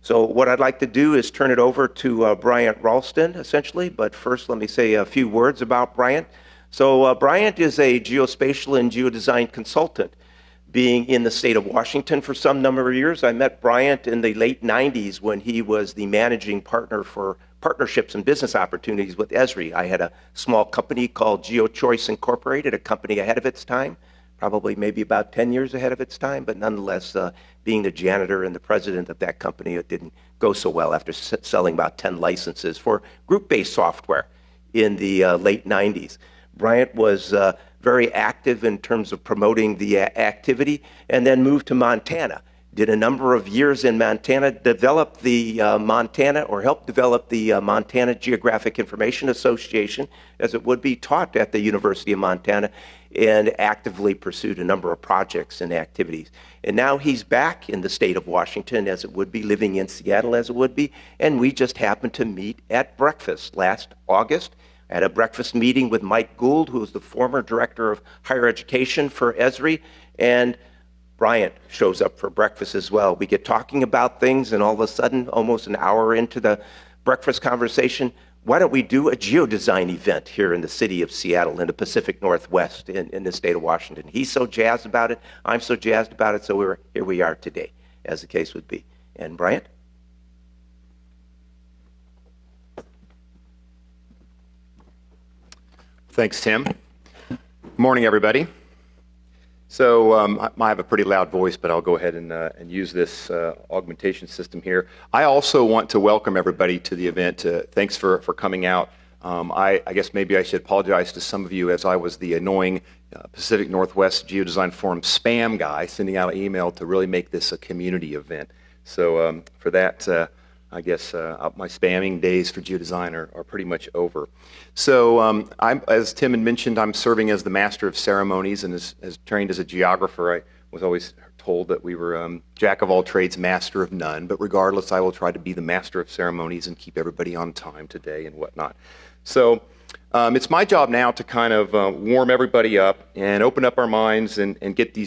So what I'd like to do is turn it over to Bryant Ralston, essentially. But first, let me say a few words about Bryant. So Bryant is a geospatial and geodesign consultant, being in the state of Washington for some number of years. I met Bryant in the late 90s when he was the managing partner for partnerships and business opportunities with Esri. I had a small company called GeoChoice Incorporated, a company ahead of its time, probably maybe about 10 years ahead of its time, but nonetheless, being the janitor and the president of that company, it didn't go so well after selling about 10 licenses for group-based software in the late 90s. Bryant was very active in terms of promoting the activity, and then moved to Montana. Did a number of years in Montana, developed the helped develop the Montana Geographic Information Association, as it would be taught at the University of Montana, and actively pursued a number of projects and activities. And now he's back in the state of Washington, as it would be, living in Seattle, as it would be, and we just happened to meet at breakfast last August. At a breakfast meeting with Mike Gould, who is the former director of higher education for Esri, and Bryant shows up for breakfast as well. We get talking about things, and all of a sudden, almost an hour into the breakfast conversation, why don't we do a geodesign event here in the city of Seattle, in the Pacific Northwest, in the state of Washington? He's so jazzed about it, I'm so jazzed about it, so here we are today, as the case would be. And Bryant? Thanks, Tim. Morning, everybody. So I have a pretty loud voice, but I'll go ahead and use this augmentation system here. I also want to welcome everybody to the event. Thanks for coming out. I guess maybe I should apologize to some of you, as I was the annoying Pacific Northwest Geodesign Forum spam guy, sending out an email to really make this a community event. So for that, I guess my spamming days for geodesign are pretty much over. So as Tim had mentioned, I'm serving as the Master of Ceremonies, and as trained as a geographer, I was always told that we were Jack of all trades, Master of none. But regardless, I will try to be the Master of Ceremonies and keep everybody on time today and whatnot. So it's my job now to kind of warm everybody up and open up our minds and get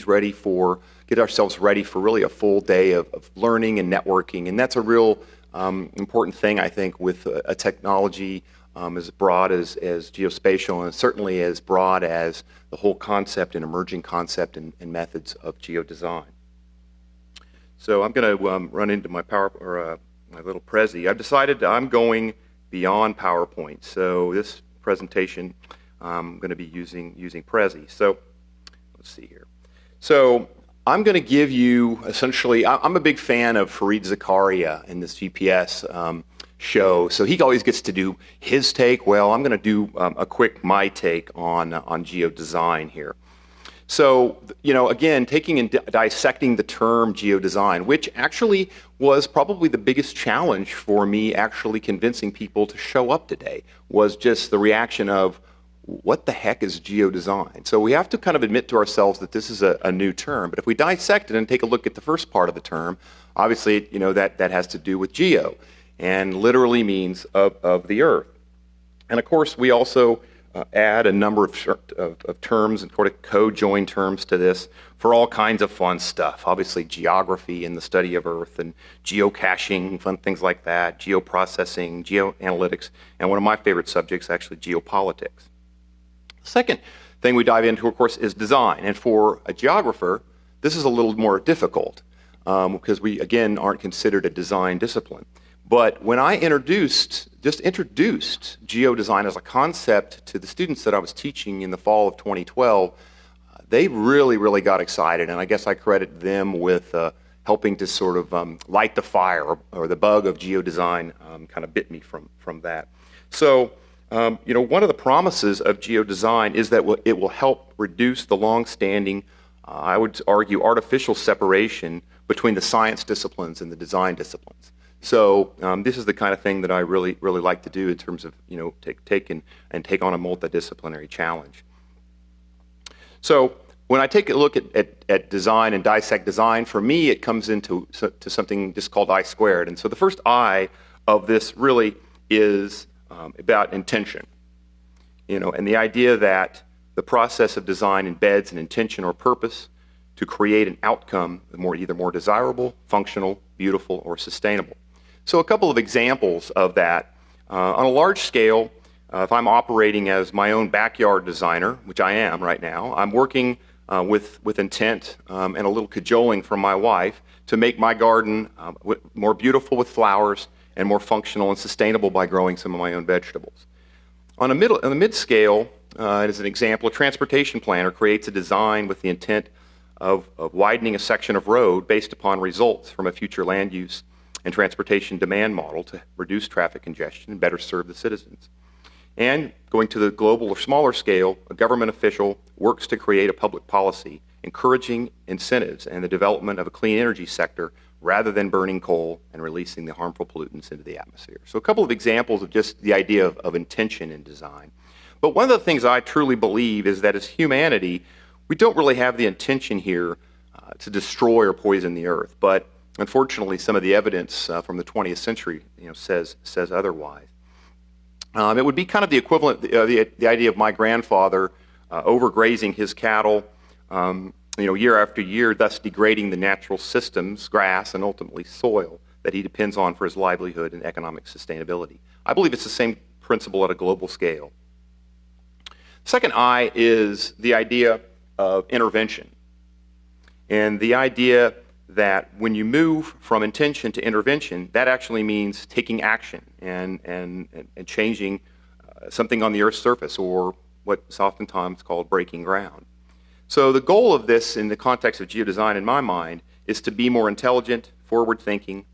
ourselves ready for really a full day of learning and networking. And that's a real important thing, I think, with a technology as broad as geospatial, and certainly as broad as the whole concept and emerging concept and methods of geodesign. So I'm going to run into my my little Prezi. I've decided that I'm going beyond PowerPoint. So this presentation, I'm going to be using Prezi. So let's see here. So I'm going to give you, essentially, I'm a big fan of Fareed Zakaria in this GPS show, so he always gets to do his take. Well, I'm going to do a quick my take on geodesign here. So, again, taking and dissecting the term geodesign, which actually was probably the biggest challenge for me actually convincing people to show up today, was just the reaction of, what the heck is geodesign? So we have to kind of admit to ourselves that this is a new term. But if we dissect it and take a look at the first part of the term, obviously, that has to do with geo, and literally means of the earth. And of course, we also add a number of terms and sort of co-join terms to this for all kinds of fun stuff. Obviously, geography and the study of Earth, and geocaching, fun things like that, geoprocessing, geoanalytics, and one of my favorite subjects, actually, geopolitics. The second thing we dive into, of course, is design. And for a geographer, this is a little more difficult because we, again, aren't considered a design discipline. But when I introduced geodesign as a concept to the students that I was teaching in the fall of 2012, they really, really got excited. And I guess I credit them with helping to sort of light the fire, or the bug of geodesign kind of bit me from that. So, one of the promises of geodesign is that it will help reduce the long-standing, I would argue, artificial separation between the science disciplines and the design disciplines. So this is the kind of thing that I really, really like to do in terms of, take on a multidisciplinary challenge. So when I take a look at design and dissect design, for me it comes into to something just called I squared. And so the first I of this really is about intention, and the idea that the process of design embeds an intention or purpose to create an outcome either more desirable, functional, beautiful, or sustainable. So a couple of examples of that. On a large scale, if I'm operating as my own backyard designer, which I am right now, I'm working with intent and a little cajoling from my wife to make my garden more beautiful with flowers and more functional and sustainable by growing some of my own vegetables. On the mid-scale, as an example, a transportation planner creates a design with the intent of widening a section of road based upon results from a future land use and transportation demand model to reduce traffic congestion and better serve the citizens. And going to the global or smaller scale, a government official works to create a public policy encouraging incentives and the development of a clean energy sector rather than burning coal and releasing the harmful pollutants into the atmosphere. So a couple of examples of just the idea of intention in design. But one of the things I truly believe is that as humanity, we don't really have the intention here to destroy or poison the earth. But unfortunately, some of the evidence from the 20th century says otherwise. It would be kind of the equivalent, the idea of my grandfather overgrazing his cattle year after year, thus degrading the natural systems, grass, and ultimately soil that he depends on for his livelihood and economic sustainability. I believe it's the same principle at a global scale. Second I is the idea of intervention. And the idea that when you move from intention to intervention, that actually means taking action and changing something on the Earth's surface, or what's oftentimes called breaking ground. So the goal of this in the context of geodesign, in my mind, is to be more intelligent, forward-thinking,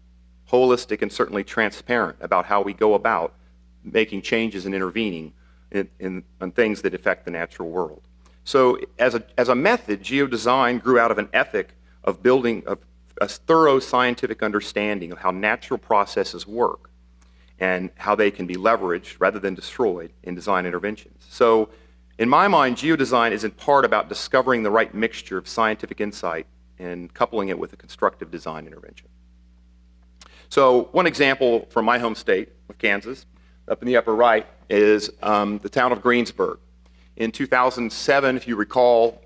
holistic, and certainly transparent about how we go about making changes and intervening on things that affect the natural world. So as a method, geodesign grew out of an ethic of building a thorough scientific understanding of how natural processes work and how they can be leveraged rather than destroyed in design interventions. So in my mind, geodesign is in part about discovering the right mixture of scientific insight and coupling it with a constructive design intervention. So one example from my home state of Kansas, up in the upper right, is the town of Greensburg. In 2007, if you recall,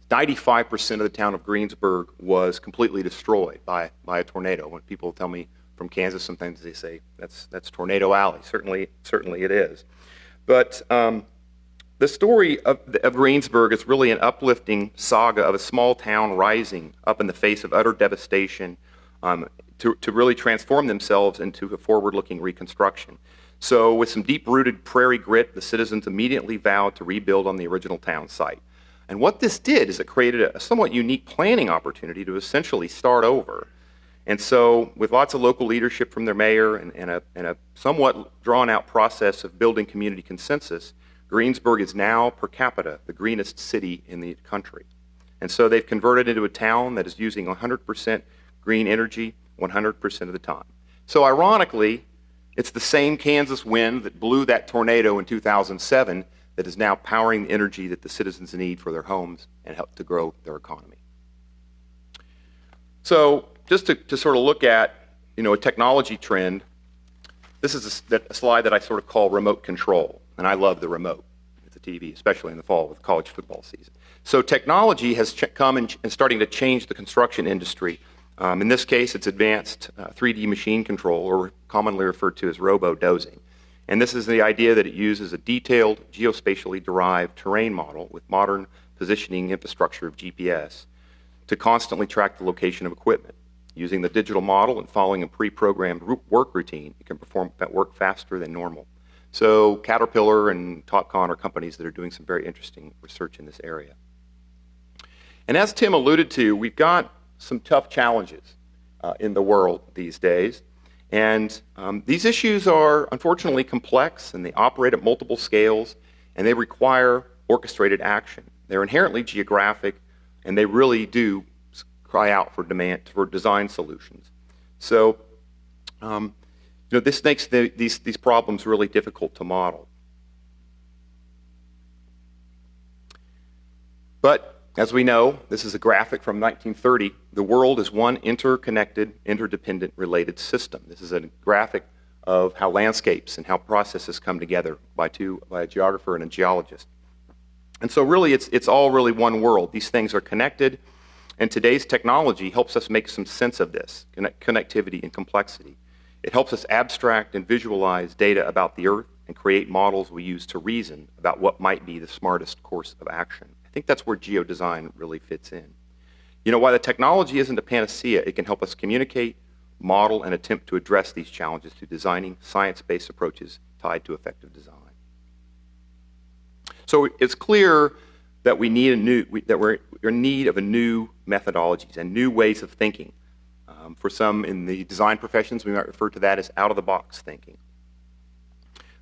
95% of the town of Greensburg was completely destroyed by a tornado. When people tell me from Kansas, sometimes they say that's Tornado Alley. Certainly it is. But the story of Greensburg is really an uplifting saga of a small town rising up in the face of utter devastation to really transform themselves into a forward-looking reconstruction. So with some deep-rooted prairie grit, the citizens immediately vowed to rebuild on the original town site. And what this did is it created a somewhat unique planning opportunity to essentially start over. And so with lots of local leadership from their mayor and a somewhat drawn-out process of building community consensus, Greensburg is now, per capita, the greenest city in the country. And so they've converted into a town that is using 100% green energy 100% of the time. So ironically, it's the same Kansas wind that blew that tornado in 2007 that is now powering the energy that the citizens need for their homes and help to grow their economy. So just to sort of look at a technology trend, this is a slide that I sort of call remote control. And I love the remote with the TV, especially in the fall with college football season. So technology has come and starting to change the construction industry. In this case, it's advanced 3D machine control, or commonly referred to as robo-dozing. And this is the idea that it uses a detailed geospatially derived terrain model with modern positioning infrastructure of GPS to constantly track the location of equipment. Using the digital model and following a pre-programmed work routine, it can perform that work faster than normal. So Caterpillar and TopCon are companies that are doing some very interesting research in this area. And as Tim alluded to, we've got some tough challenges in the world these days. And these issues are unfortunately complex, and they operate at multiple scales, and they require orchestrated action. They're inherently geographic, and they really do cry out for demand for design solutions. So this makes these problems really difficult to model. But as we know, this is a graphic from 1930. The world is one interconnected, interdependent, related system. This is a graphic of how landscapes and how processes come together by a geographer and a geologist. And so really, it's all really one world. These things are connected, And today's technology helps us make some sense of this, connectivity and complexity. It helps us abstract and visualize data about the Earth and create models we use to reason about what might be the smartest course of action. I think that's where geodesign really fits in. You know, while the technology isn't a panacea, it can help us communicate, model, and attempt to address these challenges through designing science-based approaches tied to effective design. So it's clear that we're in need of a new methodologies and new ways of thinking. For some in the design professions, we might refer to that as out-of-the-box thinking.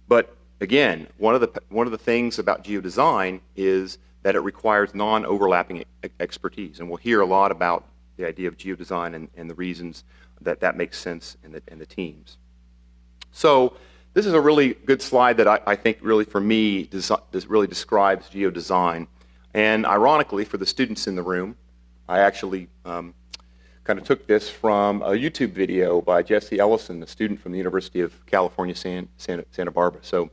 But again, one of the things about geodesign is that it requires non-overlapping expertise, and we'll hear a lot about the idea of geodesign and the reasons that that makes sense in the teams. So this is a really good slide that I think really for me really describes geodesign. And ironically, for the students in the room, I actually kind of took this from a YouTube video by Jesse Ellison, a student from the University of California, Santa Barbara. So,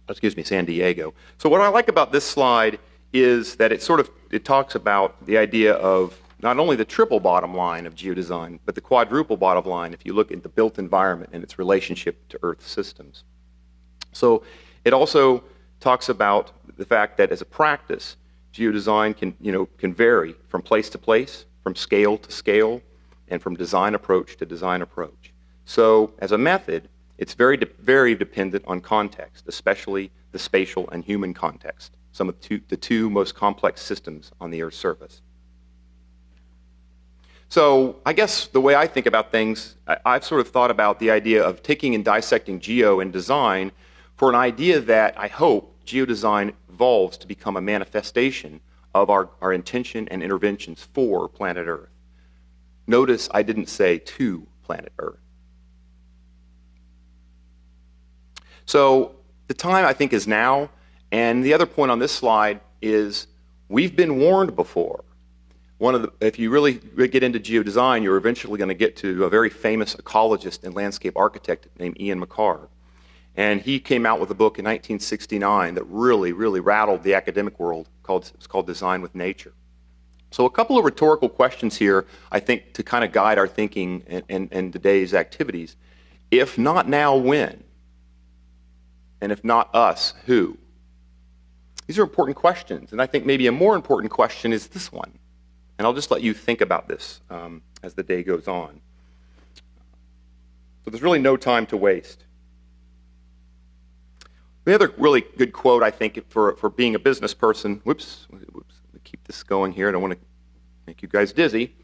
excuse me, San Diego. So what I like about this slide is that it talks about the idea of not only the triple bottom line of geodesign, but the quadruple bottom line if you look at the built environment and its relationship to Earth systems. So it also talks about the fact that as a practice, geodesign can vary from place to place, from scale to scale, and from design approach to design approach. So as a method, it's very dependent on context, especially the spatial and human context, some of the two most complex systems on the Earth's surface. So I guess the way I think about things, I've sort of thought about the idea of taking and dissecting geo and design for an idea that I hope geodesign evolves to become a manifestation of our intention and interventions for planet Earth. Notice I didn't say to planet Earth. So the time I think is now, and the other point on this slide is we've been warned before. If you really get into geodesign, you're eventually going to get to a very famous ecologist and landscape architect named Ian McCarr. And he came out with a book in 1969 that really, really rattled the academic world. It's called Design with Nature. So a couple of rhetorical questions here, I think, to kind of guide our thinking and today's activities. If not now, when? And if not us, who? These are important questions, and I think maybe a more important question is this one. And I'll just let you think about this as the day goes on. So there's really no time to waste. The other really good quote, I think, for being a business person, whoops, let me keep this going here, I don't want to make you guys dizzy,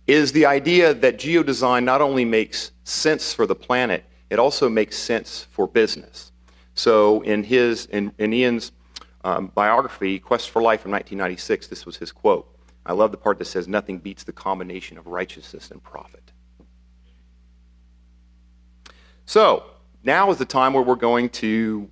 is the idea that geodesign not only makes sense for the planet, it also makes sense for business. So in Ian's biography, Quest for Life from 1996, this was his quote. I love the part that says, "Nothing beats the combination of righteousness and profit." So now is the time where we're going to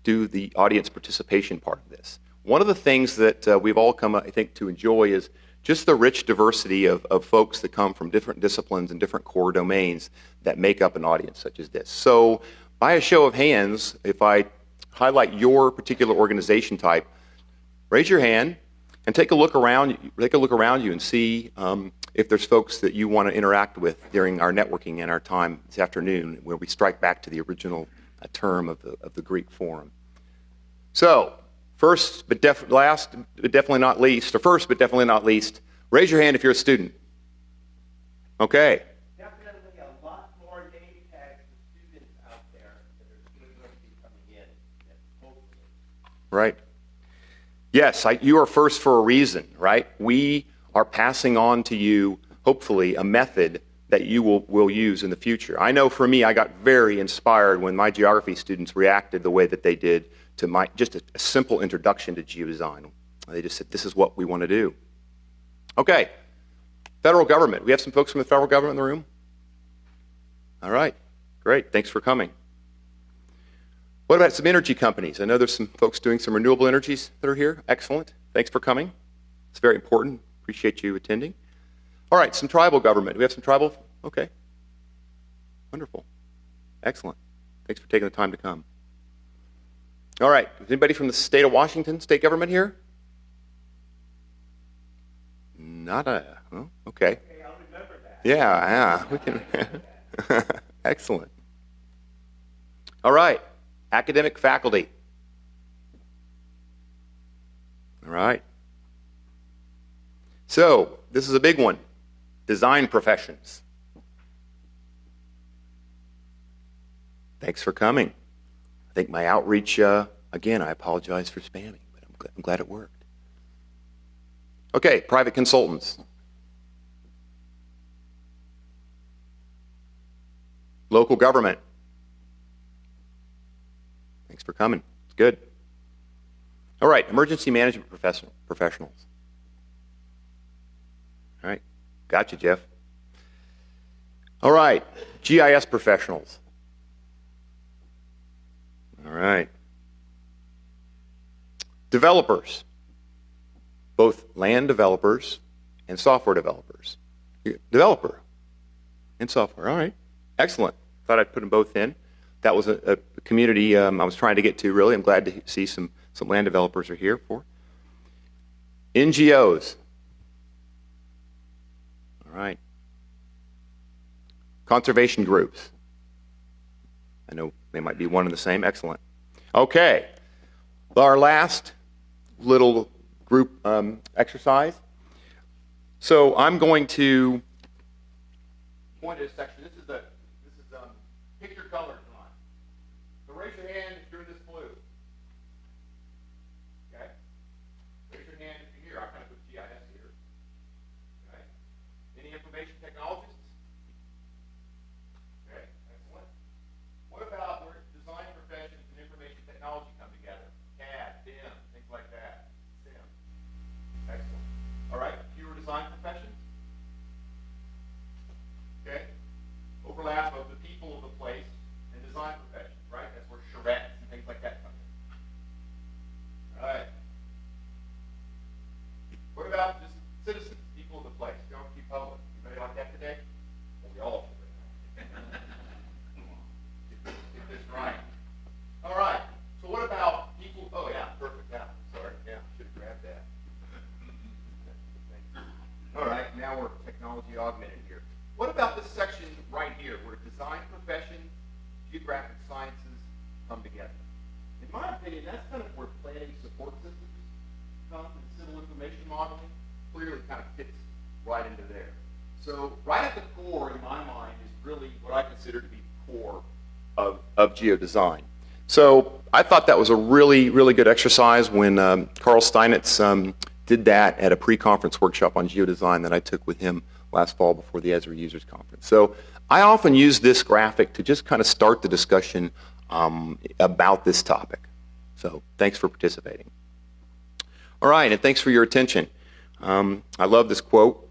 do the audience participation part of this. One of the things that we've all come, I think, to enjoy is just the rich diversity of folks that come from different disciplines and different core domains that make up an audience such as this. So by a show of hands, if I highlight your particular organization type, raise your hand and take a look around you and see if there's folks that you want to interact with during our networking and our time this afternoon, where we strike back to the original term of the Greek forum. So, first but definitely not least, raise your hand if you're a student. Okay. Definitely a lot more name tags of students out there that are going to be coming in, hopefully. Right. Yes, you are first for a reason, right? We are passing on to you, hopefully, a method that you will use in the future. I know for me, I got very inspired when my geography students reacted the way that they did to just a simple introduction to geodesign. They just said, this is what we want to do. Okay, federal government. We have some folks from the federal government in the room? All right, great, thanks for coming. What about some energy companies? I know there's some folks doing some renewable energies that are here. Excellent, thanks for coming. It's very important, appreciate you attending. All right, some tribal government. Do we have some tribal? Okay. Wonderful. Excellent. Thanks for taking the time to come. All right, is anybody from the state of Washington, state government here? Nada. Oh, okay. Okay, I'll remember that. Yeah, we can. Excellent. All right, academic faculty. All right. So, this is a big one. Design professions. Thanks for coming. I think my outreach, again, I apologize for spamming, but I'm glad it worked. Okay, private consultants. Local government. Thanks for coming. It's good. All right, emergency management professionals. All right, gotcha, Jeff. All right, GIS professionals. All right. Developers, both land developers and software developers. Developer and software, all right. Excellent. Thought I'd put them both in. That was a community I was trying to get to, really. I'm glad to see some land developers are here for. NGOs. All right. Conservation groups. I know they might be one and the same. Excellent. Okay. Our last little group exercise. So I'm going to point at a section. This is picture color design. So raise your hand if you're in this blue. Okay. Raise your hand if you're here. I kind of put GIS here. Okay. Any information technologists? Okay. Excellent. What about where design professions and information technology come together? CAD, BIM, things like that. SIM. Excellent. All right. Fewer design professions. Okay. Overlap of the people of the place and design professions, right? That's where charrettes and things like that come in. All right. What about just citizens, people of the place? Don't keep public. Anybody like that today? Well, we all should. Come on. Get this right. All right. So what about people? Oh, yeah. Perfect. Yeah. Sorry. Yeah. Should have grabbed that. All right. Now we're technology augmented here. What about this section right here, where design professions, geographic sciences come together? In my opinion, that's kind of where planning support systems come, and civil information modeling clearly kind of fits right into there. So right at the core, in my mind, is really what I consider to be the core of geodesign. So I thought that was a really, really good exercise when Carl Steinitz did that at a pre-conference workshop on geodesign that I took with him last fall before the Esri Users Conference. So I often use this graphic to just kind of start the discussion about this topic. So thanks for participating. All right, and thanks for your attention. I love this quote.